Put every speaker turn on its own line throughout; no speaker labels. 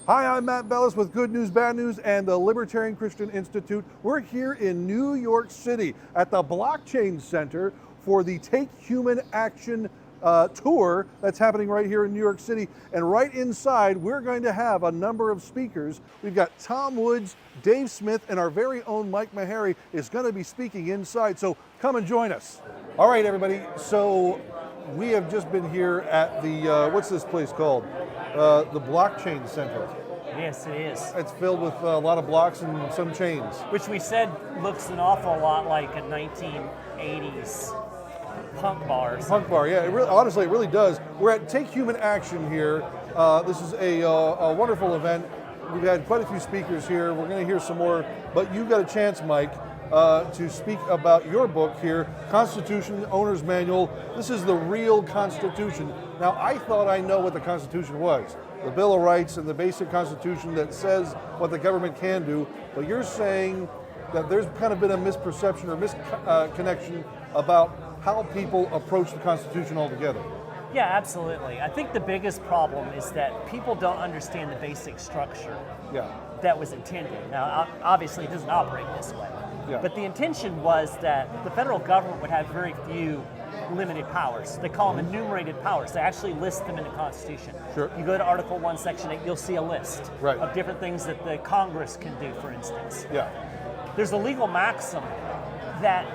Hi, I'm Matt Bellis with Good News, Bad News, and the Libertarian Christian Institute. We're here in New York City at the Blockchain Center for the Take Human Action tour that's happening right here in New York City. And right inside, we're going to have a number of speakers. We've got Tom Woods, Dave Smith, and our very own Mike Maharrey is going to be speaking inside. So come and join us. All right, everybody. So we have just been here at the, what's this place called? The Blockchain Center.
Yes, it is.
It's filled with a lot of blocks and some chains.
Which we said looks an awful lot like a 1980s punk bar.
Punk bar, yeah. Honestly, it really does. We're at Take Human Action here. This is a wonderful event. We've had quite a few speakers here. We're going to hear some more, but you've got a chance, Mike, to speak about your book here, Constitution Owner's Manual. This is the real Constitution. Now, I thought I know what the Constitution was. The Bill of Rights and the basic Constitution that says what the government can do, but you're saying that there's kind of been a misperception or misconnection about how people approach the Constitution altogether.
Yeah, absolutely. I think the biggest problem is that people don't understand the basic structure that was intended. Now, obviously, it doesn't operate this way.
Yeah.
But the intention was that the federal government would have very few limited powers. They call them enumerated powers. They actually list them in the Constitution.
Sure.
You go to Article 1, Section 8, you'll see a list
Right.
of different things that the Congress can do, for instance.
Yeah.
There's a legal maxim that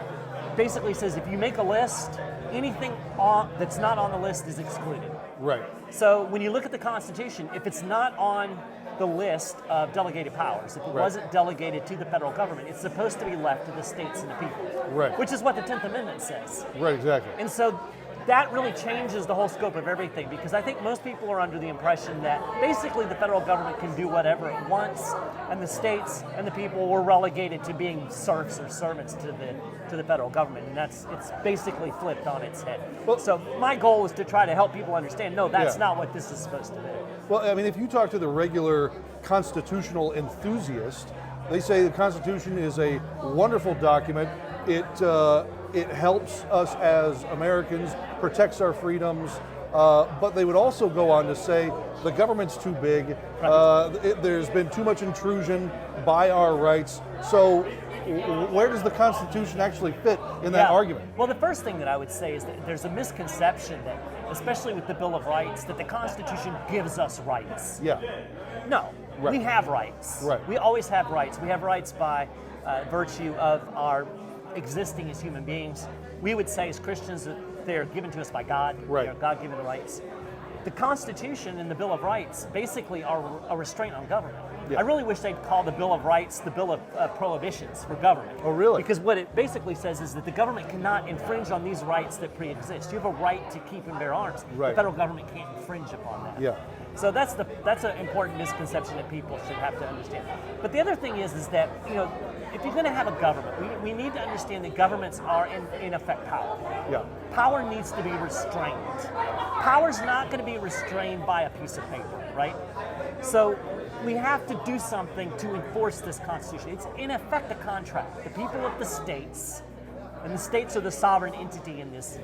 basically says if you make a list, anything that's not on the list is excluded.
Right.
So when you look at the Constitution, if it's not on the list of delegated powers, if it wasn't delegated to the federal government, it's supposed to be left to the states and the people.
Right.
Which is what the 10th Amendment says.
Right, exactly.
And so that really changes the whole scope of everything, because I think most people are under the impression that basically the federal government can do whatever it wants, and the states and the people were relegated to being serfs or servants to the federal government, and it's basically flipped on its head.
Well,
so my goal is to try to help people understand, no, that's not what this is supposed to do.
Well, I mean, if you talk to the regular constitutional enthusiast, they say the Constitution is a wonderful document. It helps us as Americans, protects our freedoms, but they would also go on to say the government's too big, there's been too much intrusion by our rights. So where does the Constitution actually fit in that argument?
Well, the first thing that I would say is that there's a misconception that, especially with the Bill of Rights, that the Constitution gives us rights.
Yeah.
No, we have rights.
Right.
We always have rights. We have rights by virtue of our existing as human beings. We would say as Christians that they are given to us by God.
Right.
They are God-given rights. The Constitution and the Bill of Rights basically are a restraint on government.
Yeah.
I really wish they'd call the Bill of Rights the Bill of Prohibitions for government.
Oh, really?
Because what it basically says is that the government cannot infringe on these rights that pre-exist. You have a right to keep and bear arms.
Right.
The federal government can't infringe upon that.
Yeah.
So that's an important misconception that people should have to understand. But the other thing is that, if you're going to have a government, we need to understand that governments are in effect power.
Yeah.
Power needs to be restrained. Power's not going to be restrained by a piece of paper, right? So we have to do something to enforce this Constitution. It's in effect a contract. The people of the states, and the states are the sovereign entity in this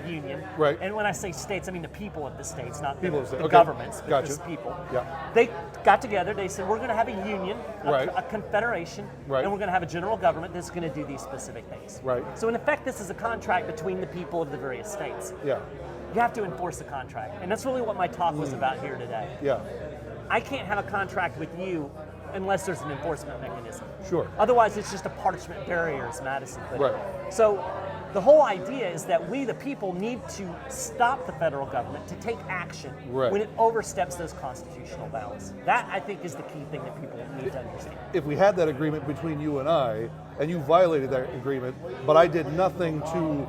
union.
Right.
And when I say states, I mean the people of the states, not
People
the
of the states.
governments, but
Gotcha.
just people.
Yeah.
They got together, they said, we're going to have a union,
Right.
a confederation,
Right.
and we're going to have a general government that's going to do these specific things.
Right.
So in effect, this is a contract between the people of the various states.
Yeah.
You have to enforce the contract. And that's really what my talk was about here today.
Yeah.
I can't have a contract with you unless there's an enforcement mechanism.
Sure.
Otherwise, it's just a parchment barrier, as Madison put it.
Right.
So the whole idea is that we, the people, need to stop the federal government to take action when it oversteps those constitutional bounds. That, I think, is the key thing that people need to understand.
If we had that agreement between you and I, and you violated that agreement, but I did nothing to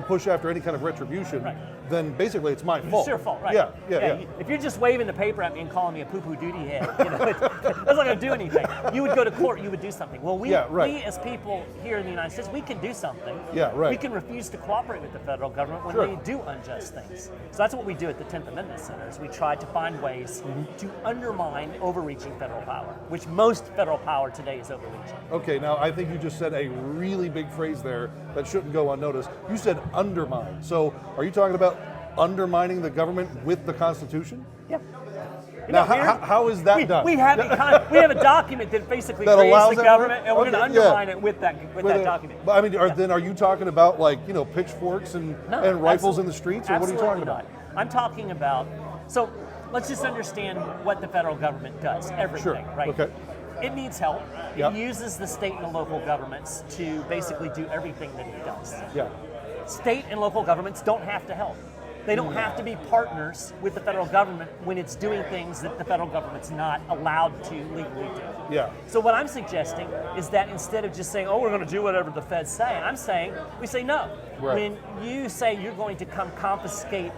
push after any kind of retribution, then basically it's my fault.
It's your fault, right?
Yeah.
If you're just waving the paper at me and calling me a poo-poo duty head, that's not going to do anything. You would go to court, you would do something. Well, we as people here in the United States, we can do something.
Yeah, right.
We can refuse to cooperate with the federal government when they do unjust things. So that's what we do at the 10th Amendment Center, is we try to find ways to undermine overreaching federal power, which most federal power today is overreaching.
Okay, now I think you just said a really big phrase there that shouldn't go unnoticed. You said undermine. So are you talking about undermining the government with the Constitution?
Yeah.
Now, how is that done?
We have a document that basically
That
creates
allows
the
it?
government, and we're going to
Okay, yeah.
undermine it with that document.
But I mean, then are you talking about like pitchforks and rifles in the streets, or what are you talking about?
Not. I'm talking about. So let's just understand what the federal government does. Everything,
Sure.
right?
Okay.
It needs help.
Yep.
It uses the state and the local governments to basically do everything that it does.
Yeah.
State and local governments don't have to help. They don't have to be partners with the federal government when it's doing things that the federal government's not allowed to legally do.
Yeah.
So what I'm suggesting is that instead of just saying, oh, we're going to do whatever the feds say, I'm saying we say no.
Right.
When you say you're going to come confiscate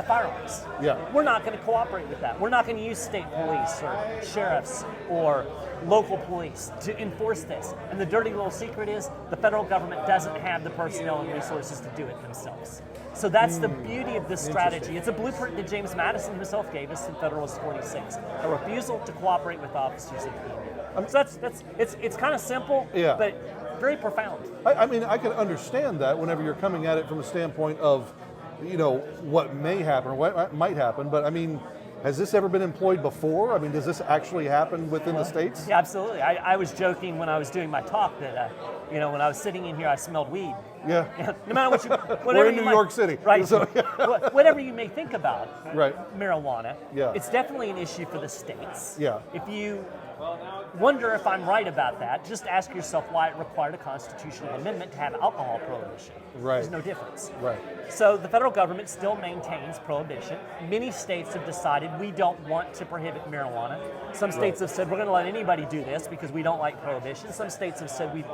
firearms,
Yeah.
we're not going to cooperate with that. We're not going to use state police or sheriffs or local police to enforce this. And the dirty little secret is the federal government doesn't have the personnel and resources to do it themselves. So that's the beauty of this strategy. It's a blueprint that James Madison himself gave us in Federalist 46, a refusal to cooperate with officers of the Union. So it's kind of simple, but very profound.
I mean, I can understand that whenever you're coming at it from a standpoint of, what may happen or what might happen, but I mean, has this ever been employed before? I mean, does this actually happen within the states?
Yeah, absolutely. I was joking when I was doing my talk that, when I was sitting in here, I smelled weed.
Yeah.
No matter what
We're in New York City.
Right.
So,
whatever you may think about marijuana,
Yeah.
it's definitely an issue for the states.
Yeah.
If you wonder if I'm right about that, just ask yourself why it required a constitutional amendment to have alcohol prohibition.
Right.
There's no difference.
Right.
So the federal government still maintains prohibition. Many states have decided we don't want to prohibit marijuana. Some states have said we're going to let anybody do this because we don't like prohibition. Some states have said we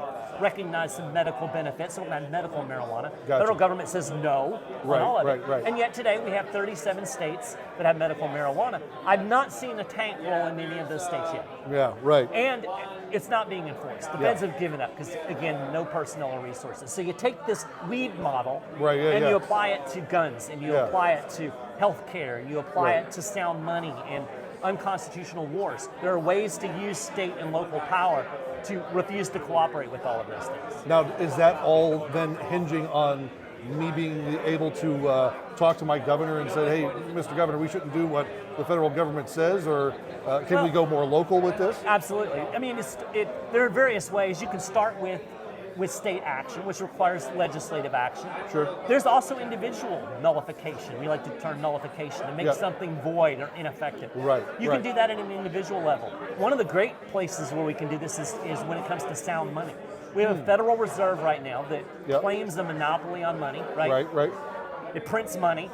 recognize some medical benefits, so we're going to have medical marijuana.
Gotcha.
Federal government says no
Right,
on all of it.
right.
And yet today we have 37 states that have medical marijuana. I've not seen a tank roll in any of those states yet.
Yeah, right.
And it's not being enforced. The feds have given up because, again, no personnel or resources. So you take this weed model and you apply it to guns, and you apply it to health care, and you apply it to sound money and unconstitutional wars. There are ways to use state and local power to refuse to cooperate with all of those things.
Now, is that all then hinging on me being able to talk to my governor and say, hey, Mr. Governor, we shouldn't do what the federal government says, or can we go more local with this?
Absolutely. I mean, there are various ways. You can start with state action, which requires legislative action.
Sure.
There's also individual nullification. We like the term nullification, to make something void or ineffective.
Right.
You can do that at an individual level. One of the great places where we can do this is when it comes to sound money. We have a Federal Reserve right now that claims a monopoly on money, right?
Right.
It prints money.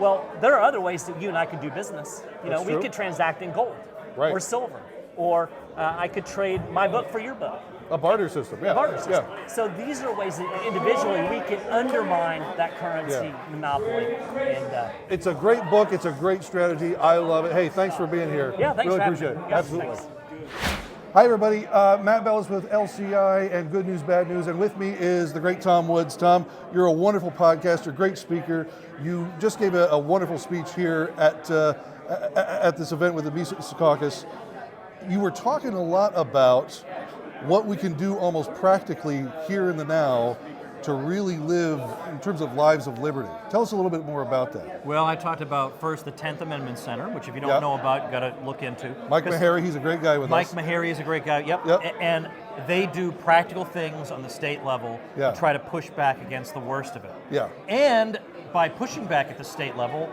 Well, there are other ways that you and I could do business.
That's
we
true.
could transact in gold or silver, or I could trade my book for your book.
A barter system, yeah.
Barter system.
Yeah.
So these are ways that individually we can undermine that currency monopoly. And
it's a great book. It's a great strategy. I love it. Hey, thanks for being here.
Yeah, thanks
really
for
appreciate
having
it.
me.
Absolutely.
Thanks.
Hi, everybody. Matt Bellis with LCI and Good News, Bad News. And with me is the great Tom Woods. Tom, you're a wonderful podcaster, great speaker. You just gave a wonderful speech here at this event with the Mises Caucus. You were talking a lot about what we can do almost practically here in the now to really live in terms of lives of liberty. Tell us a little bit more about that.
Well, I talked about first the 10th Amendment Center, which if you don't know about, you got to look into.
Mike Maharrey, he's a great guy with us.
Mike Maharrey is a great guy, yep. And they do practical things on the state level to try to push back against the worst of it.
Yeah.
And by pushing back at the state level,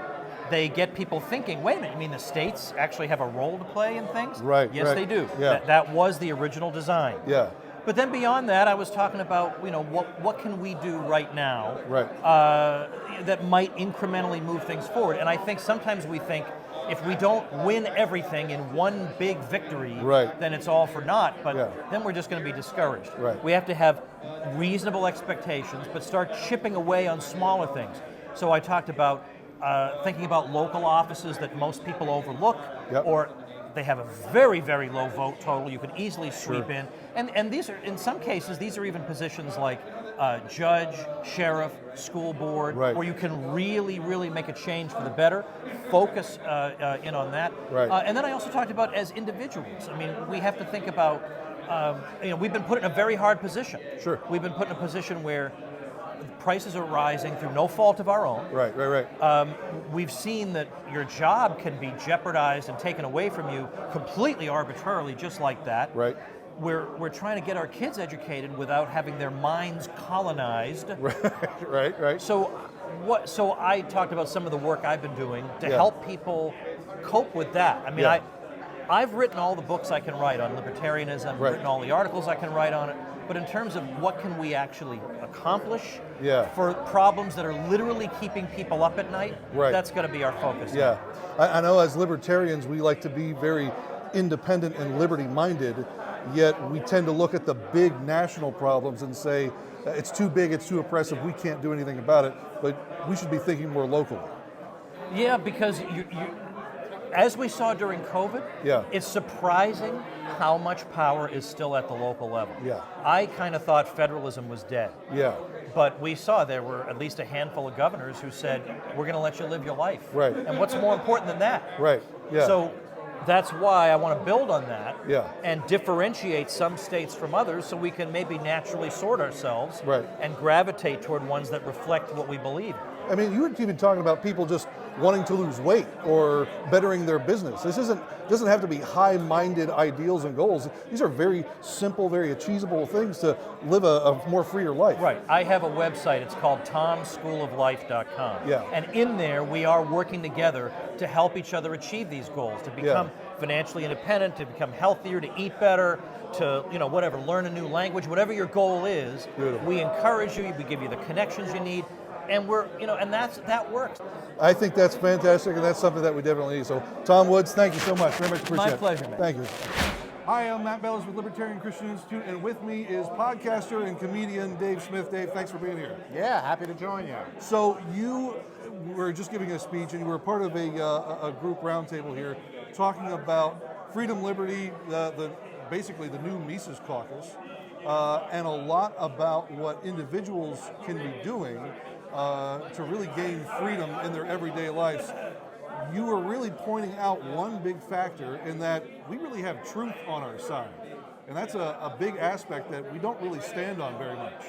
they get people thinking, wait a minute, you mean the states actually have a role to play in things?
Right.
Yes, they do.
Yeah.
That was the original design.
Yeah.
But then beyond that, I was talking about, what can we do right now that might incrementally move things forward. And I think sometimes we think if we don't win everything in one big victory, then it's all for naught. But then we're just going to be discouraged.
Right.
We have to have reasonable expectations, but start chipping away on smaller things. So I talked about thinking about local offices that most people overlook, or they have a very, very low vote total. You can easily sweep in. And these are, in some cases, these are even positions like judge, sheriff, school board, where you can really, really make a change for the better. Focus in on that. And then I also talked about as individuals. I mean, we have to think about, we've been put in a very hard position.
Sure.
We've been put in a position where prices are rising through no fault of our own.
Right.
We've seen that your job can be jeopardized and taken away from you completely arbitrarily, just like that.
Right.
We're trying to get our kids educated without having their minds colonized.
Right.
So I talked about some of the work I've been doing to help people cope with that. I mean, I've written all the books I can write on libertarianism, written all the articles I can write on it, but in terms of what can we actually accomplish for problems that are literally keeping people up at night, that's going to be our focus.
Yeah, I know as libertarians we like to be very independent and liberty-minded, yet we tend to look at the big national problems and say, it's too big, it's too oppressive, we can't do anything about it, but we should be thinking more locally.
Yeah, because as we saw during COVID, it's surprising how much power is still at the local level.
Yeah.
I kind of thought federalism was dead.
Yeah.
But we saw there were at least a handful of governors who said, we're going to let you live your life.
Right.
And what's more important than that?
Right. Yeah.
So that's why I want to build on that
Yeah.
and differentiate some states from others so we can maybe naturally sort ourselves and gravitate toward ones that reflect what we believe.
I mean, you were even talking about people just wanting to lose weight or bettering their business. This doesn't have to be high-minded ideals and goals. These are very simple, very achievable things to live a more freer life.
Right. I have a website. It's called tomschooloflife.com.
Yeah.
And in there, we are working together to help each other achieve these goals, to become financially independent, to become healthier, to eat better, to, whatever, learn a new language, whatever your goal is.
Beautiful.
We encourage you, we give you the connections you need. And we're, and that works.
I think that's fantastic, and that's something that we definitely need. So, Tom Woods, thank you so much. Very much appreciate it.
My pleasure, man.
Thank you. Hi, I'm Matt Bellis with Libertarian Christian Institute, and with me is podcaster and comedian Dave Smith. Dave, thanks for being here.
Yeah, happy to join you.
So you were just giving a speech, and you were part of a group roundtable here talking about freedom, liberty, basically the new Mises Caucus, and a lot about what individuals can be doing to really gain freedom in their everyday lives. You were really pointing out one big factor in that we really have truth on our side. And that's a big aspect that we don't really stand on very much.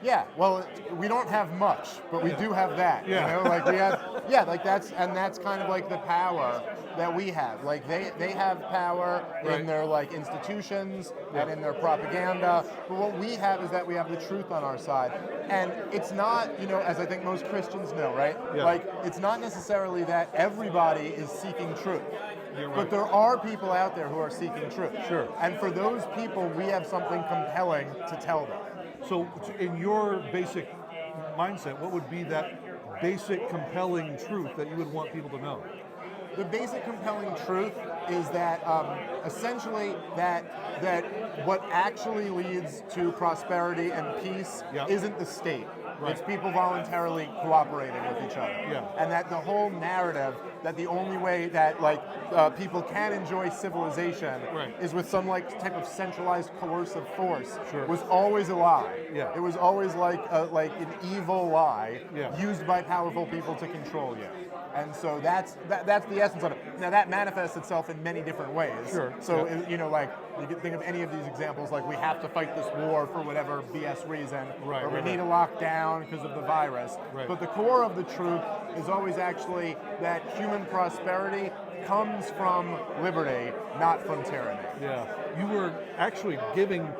Yeah, well, we don't have much, but we do have that.
Yeah.
Like we have, that's kind of like the power that we have. Like they have power in their like institutions and in their propaganda, but what we have is that we have the truth on our side. And it's not, as I think most Christians know, right?
Yeah.
Like it's not necessarily that everybody is seeking truth.
You're right.
But there are people out there who are seeking truth.
Sure.
And for those people, we have something compelling to tell them.
So in your basic mindset, what would be that basic compelling truth that you would want people to know?
The basic compelling truth is that essentially that what actually leads to prosperity and peace isn't the state. Right. It's people voluntarily cooperating with each other.
Yeah.
And that the whole narrative that the only way that people can enjoy civilization is with some type of centralized coercive force was always a lie.
Yeah.
It was always like an evil lie used by powerful people to control you. And so that's the essence of it. Now that manifests itself in many different ways.
Sure.
So you can think of any of these examples, like we have to fight this war for whatever BS reason, or we need a lockdown because of the virus.
Right.
But the core of the truth is always actually that human prosperity comes from liberty, not from tyranny.
Yeah. You were actually giving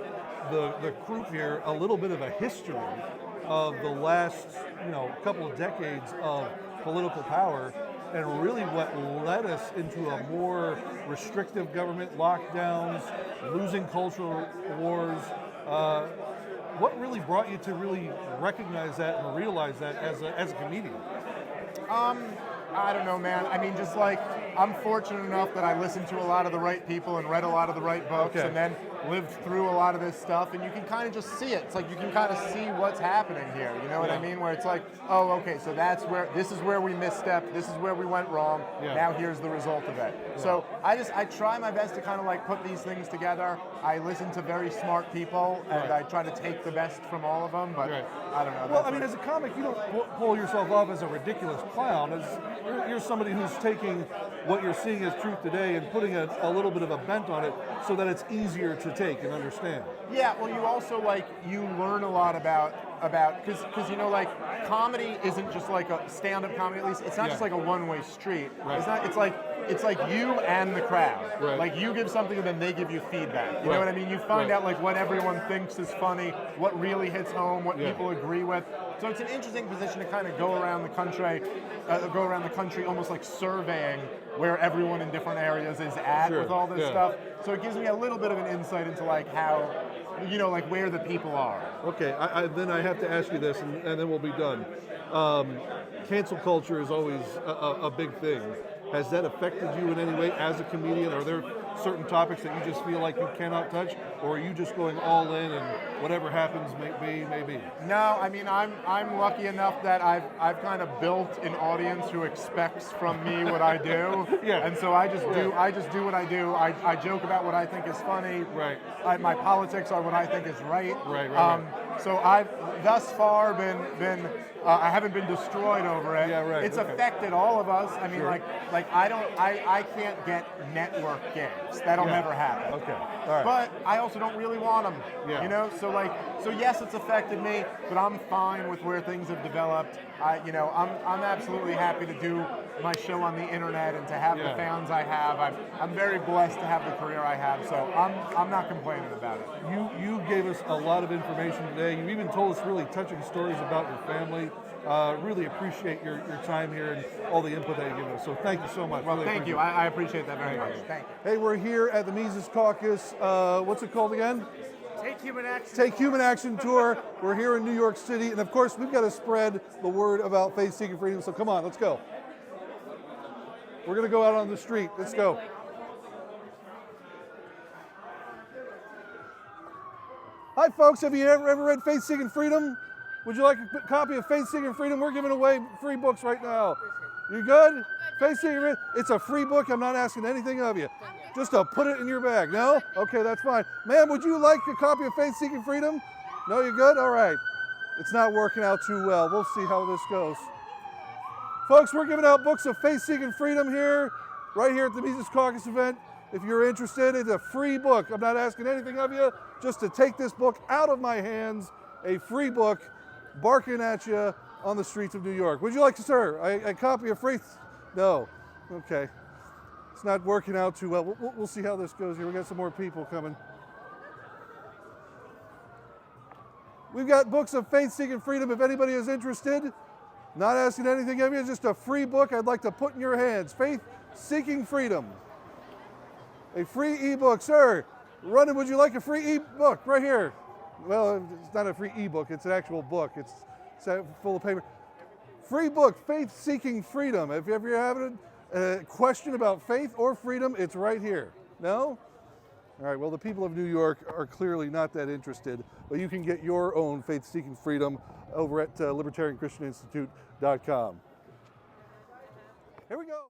the group here a little bit of a history of the last couple of decades of political power, and really what led us into a more restrictive government, lockdowns, losing cultural wars. What really brought you to really recognize that and realize that as a comedian?
I don't know, man. I mean, just I'm fortunate enough that I listened to a lot of the right people and read a lot of the right books, and then lived through a lot of this stuff, and you can kind of just see it. It's like you can kind of see what's happening here. You know what I mean? Where it's like, oh, okay, so this is where we misstepped, this is where we went wrong. Now here's the result of it. So I try my best to kind of put these things together. I listen to very smart people, and I try to take the best from all of them. But I don't know.
Well, I mean, as a comic, you don't pull yourself off as a ridiculous clown. You're somebody who's taking what you're seeing as truth today and putting a little bit of a bent on it so that it's easier to take and understand.
Yeah, well, you also you learn a lot about because you know, like, comedy isn't just like a stand-up comedy. At least it's not just like a one-way street.
Right.
It's like you and the crowd.
Right.
Like, you give something and then they give you feedback. You know what I mean? You find out like what everyone thinks is funny, what really hits home, what people agree with. So it's an interesting position to kind of go around the country, almost like surveying where everyone in different areas is at with all this stuff. So it gives me a little bit of an insight into like how, you know, like where the people are.
Okay, then I have to ask you this, and then we'll be done. Cancel culture is always a big thing. Has that affected you in any way as a comedian? Are there certain topics that you just feel like you cannot touch, or are you just going all in and whatever happens may be?
No, I mean, I'm lucky enough that I've kind of built an audience who expects from me what I do. And so I just do what I do. I joke about what I think is funny.
Right.
My politics are what I think is right.
Right.
So I've thus far been I haven't been destroyed over it.
Yeah, right.
It's affected all of us. I mean, like I can't get network gigs. That'll never happen.
Okay. All right.
But I also don't really want them.
Yeah.
You know, so yes, it's affected me, but I'm fine with where things have developed. I'm absolutely happy to do my show on the internet and to have the fans I have. I'm very blessed to have the career I have, so I'm not complaining about it.
You gave us a lot of information today. You even told us really touching stories about your family. Really appreciate your time here and all the input that you give us. So thank you so much.
Well,
really
thank you. I appreciate that very much. Thank you.
Hey, we're here at the Mises Caucus. What's it called again?
Take Human Action.
Take Human Action Tour. We're here in New York City, and of course, we've got to spread the word about faith-seeking freedom. So come on, let's go. We're going to go out on the street. Let's go. Hi, folks. Have you ever read Faith-Seeking Freedom? Would you like a copy of Faith-Seeking Freedom? We're giving away free books right now. You good? Faith-Seeking Freedom. It's a free book. I'm not asking anything of you. Just to put it in your bag. No? Okay, that's fine. Ma'am, would you like a copy of Faith-Seeking Freedom? No, you good? All right. It's not working out too well. We'll see how this goes. Folks, we're giving out books of Faith-Seeking Freedom here, right here at the Mises Caucus event. If you're interested, it's a free book. I'm not asking anything of you, just to take this book out of my hands, a free book, barking at you on the streets of New York. Would you like to, sir, a copy of Faith? No. Okay. It's not working out too well. We'll see how this goes here. We got some more people coming. We've got books of Faith-Seeking Freedom if anybody is interested. Not asking anything of you, just a free book I'd like to put in your hands. Faith-Seeking Freedom. A free ebook, sir. Ronan, would you like a free ebook right here? Well, it's not a free ebook, it's an actual book. It's full of paper. Free book, Faith-Seeking Freedom. If you're ever having a question about faith or freedom, it's right here. No? All right, well, the people of New York are clearly not that interested, but you can get your own Faith-Seeking Freedom over at libertarianchristianinstitute.com. Here we go.